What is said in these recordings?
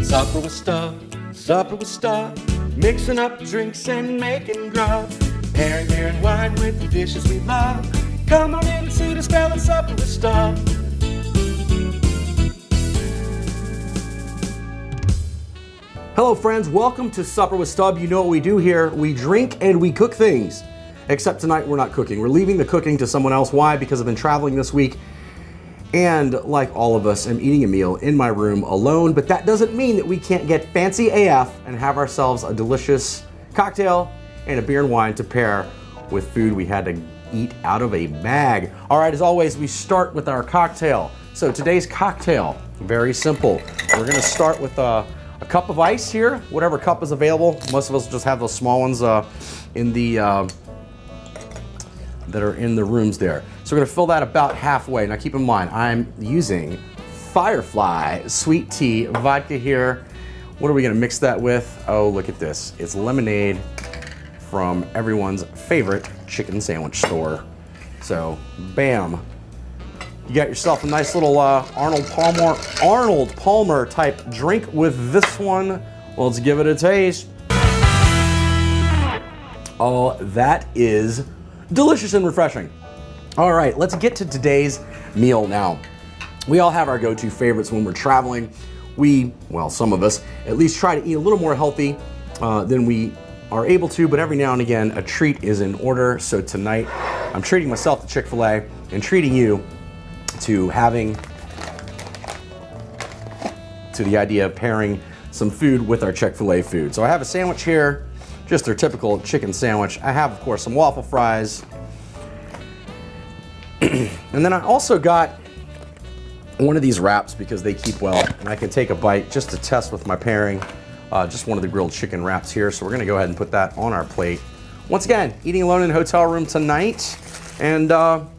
Supper with Stub, supper with Stub, mixing up drinks and making grub, pairing beer and wine with the dishes we love. Come on in and see the spell of Supper with Stub. Hello friends, welcome to Supper with Stub. You know what we do here, we drink and we cook things. Except tonight we're not cooking. We're leaving the cooking to someone else. Why? Because I've been traveling this week and like all of us, I'm eating a meal in my room alone, but that doesn't mean that we can't get fancy AF and have ourselves a delicious cocktail and a beer and wine to pair with food we had to eat out of a bag. All right, as always, we start with our cocktail. So today's cocktail, very simple. We're gonna start with a cup of ice here, whatever cup is available. Most of us just have those small ones in the that are in the rooms there. So we're gonna fill that about halfway. Now keep in mind, I'm using Firefly sweet tea vodka here. What are we gonna mix that with? Oh, look at this. It's lemonade from everyone's favorite chicken sandwich store. So, bam. You got yourself a nice little Arnold Palmer type drink with this one. Well, let's give it a taste. Oh, that is delicious and refreshing. All right, let's get to today's meal now. We all have our go-to favorites when we're traveling. We, well, some of us, at least try to eat a little more healthy than we are able to, but every now and again, a treat is in order. So tonight, I'm treating myself to Chick-fil-A and treating you to the idea of pairing some food with our Chick-fil-A food. So I have a sandwich here, just their typical chicken sandwich. I have, of course, some waffle fries. And then I also got one of these wraps because they keep well, and I can take a bite just to test with my pairing. Just one of the grilled chicken wraps here. So we're gonna go ahead and put that on our plate. Once again, eating alone in a hotel room tonight, and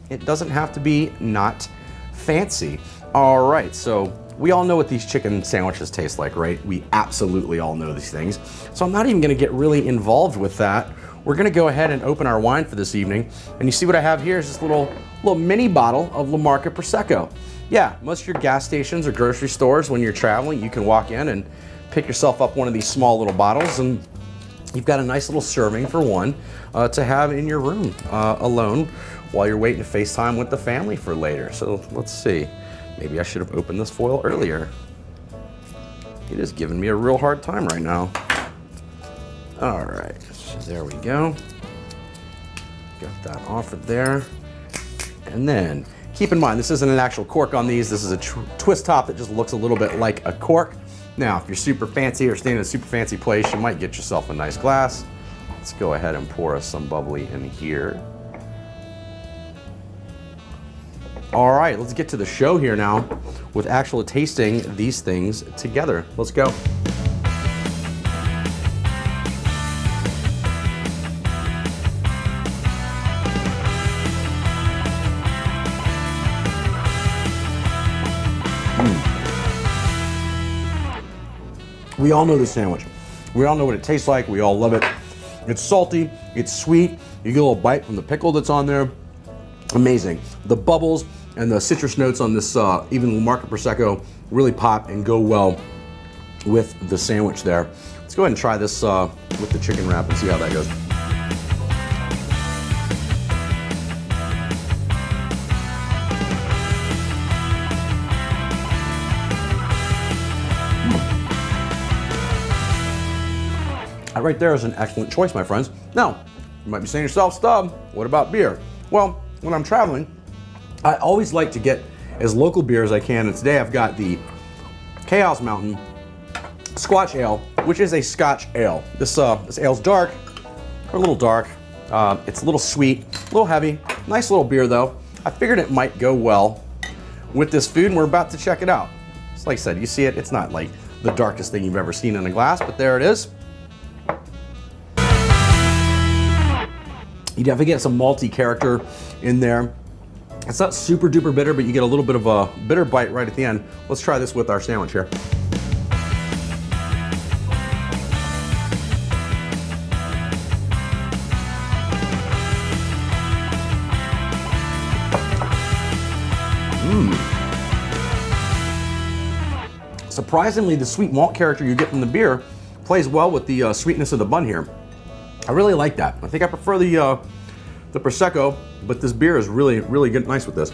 it doesn't have to be not fancy. All right, so we all know what these chicken sandwiches taste like, right? We absolutely all know these things. So I'm not even gonna get really involved with that. We're gonna go ahead and open our wine for this evening. And you see what I have here is this little mini bottle of La Marca Prosecco. Yeah, most of your gas stations or grocery stores, when you're traveling, you can walk in and pick yourself up one of these small little bottles, and you've got a nice little serving for one to have in your room alone while you're waiting to FaceTime with the family for later. So let's see. Maybe I should have opened this foil earlier. It is giving me a real hard time right now. All right, so there we go. Got that off of there. And then keep in mind, this isn't an actual cork on these. This is a twist top that just looks a little bit like a cork. Now, if you're super fancy or staying in a super fancy place, you might get yourself a nice glass. Let's go ahead and pour us some bubbly in here. All right, let's get to the show here now with actually tasting these things together. Let's go. We all know this sandwich. We all know what it tastes like. We all love it. It's salty, it's sweet. You get a little bite from the pickle that's on there. Amazing. The bubbles and the citrus notes on this even La Marca Prosecco really pop and go well with the sandwich there. Let's go ahead and try this with the chicken wrap and see how that goes. That right there is an excellent choice, my friends. Now, you might be saying to yourself, Stub, what about beer? Well, when I'm traveling, I always like to get as local beer as I can, and today I've got the Chaos Mountain Squatch Ale, which is a Scotch ale. This ale's dark, or a little dark. It's a little sweet, a little heavy. Nice little beer though. I figured it might go well with this food, and we're about to check it out. So like I said, you see it, it's not like the darkest thing you've ever seen in a glass, but there it is. You definitely get some malty character in there. It's not super duper bitter, but you get a little bit of a bitter bite right at the end. Let's try this with our sandwich here. Surprisingly, the sweet malt character you get from the beer plays well with the sweetness of the bun here. I really like that. I think I prefer the Prosecco, but this beer is really, really good, nice with this.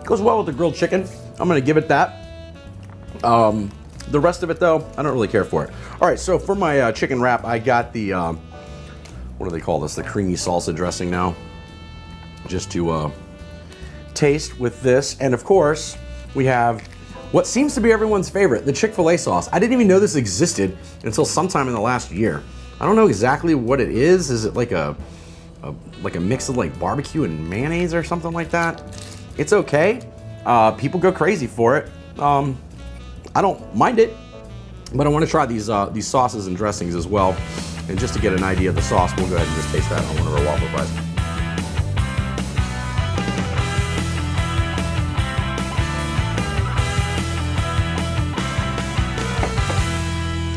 Goes well with the grilled chicken. I'm gonna give it that. The rest of it though, I don't really care for it. All right, so for my chicken wrap, I got the, what do they call this? The creamy salsa dressing now. Just to taste with this. And of course, we have what seems to be everyone's favorite, the Chick-fil-A sauce. I didn't even know this existed until sometime in the last year. I don't know exactly what it is. Is it like a mix of like barbecue and mayonnaise or something like that? It's okay. People go crazy for it. I don't mind it, but I want to try these sauces and dressings as well. And just to get an idea of the sauce, we'll go ahead and just taste that on one of our waffle fries.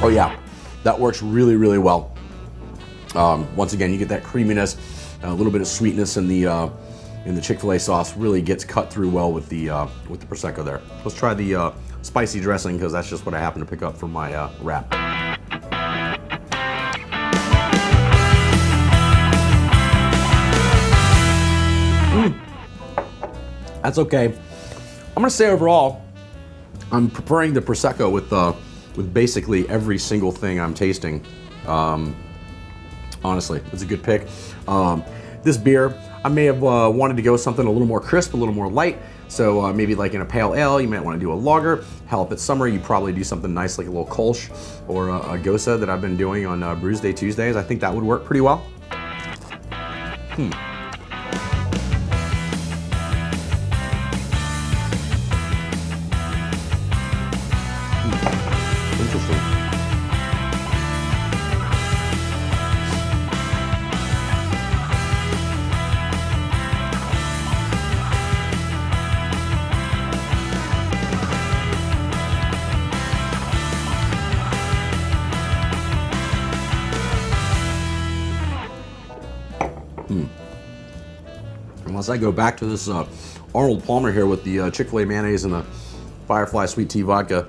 Oh yeah, that works really, really well. Once again, you get that creaminess, a little bit of sweetness in the Chick-fil-A sauce. Really gets cut through well with the Prosecco there. Let's try the spicy dressing, because that's just what I happen to pick up for my wrap. That's okay. I'm gonna say overall, I'm preferring the Prosecco with basically every single thing I'm tasting. Honestly, it's a good pick. This beer, I may have wanted to go with something a little more crisp, a little more light. So maybe like in a pale ale, you might want to do a lager. Hell, if it's summer, you probably do something nice like a little Kolsch or a Gosa that I've been doing on Brews Day Tuesdays. I think that would work pretty well. Interesting. Unless I go back to this Arnold Palmer here with the Chick-fil-A mayonnaise and the Firefly sweet tea vodka,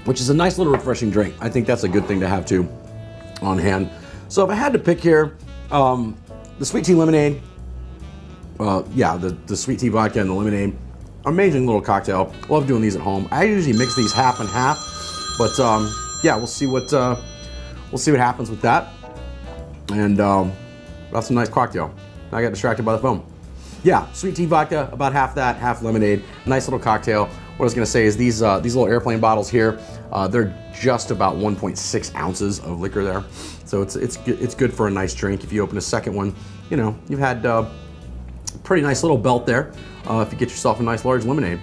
which is a nice little refreshing drink. I think that's a good thing to have too on hand. So if I had to pick here, the sweet tea lemonade, yeah, the sweet tea vodka and the lemonade, amazing little cocktail. Love doing these at home. I usually mix these half and half, but yeah, we'll see what happens with that. And that's a nice cocktail. I got distracted by the phone. Yeah, sweet tea vodka, about half that, half lemonade. Nice little cocktail. What I was gonna say is these little airplane bottles here, they're just about 1.6 ounces of liquor there. So it's good for a nice drink. If you open a second one, you know, you've had a pretty nice little belt there if you get yourself a nice large lemonade.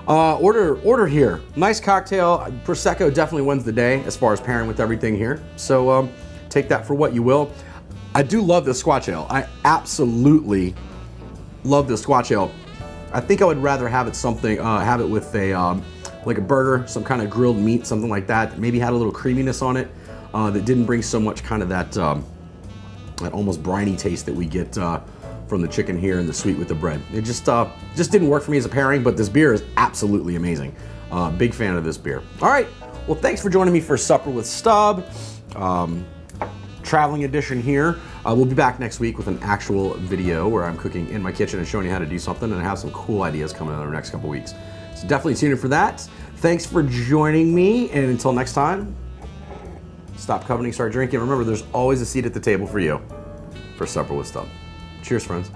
Order here. Nice cocktail. Prosecco definitely wins the day as far as pairing with everything here. So take that for what you will. I do love this Squatch Ale. I absolutely love this Squatch Ale. I think I would rather have it have it with a like a burger, some kind of grilled meat, something like that. Maybe had a little creaminess on it that didn't bring so much kind of that almost briny taste that we get from the chicken here and the sweet with the bread. It just didn't work for me as a pairing, but this beer is absolutely amazing. Big fan of this beer. All right, well, thanks for joining me for Supper with Stub. Traveling edition here. We'll be back next week with an actual video where I'm cooking in my kitchen and showing you how to do something, and I have some cool ideas coming in the next couple weeks. So definitely tune in for that. Thanks for joining me, and until next time, stop coveting, start drinking. Remember, there's always a seat at the table for you for Supper with Stub. Cheers, friends.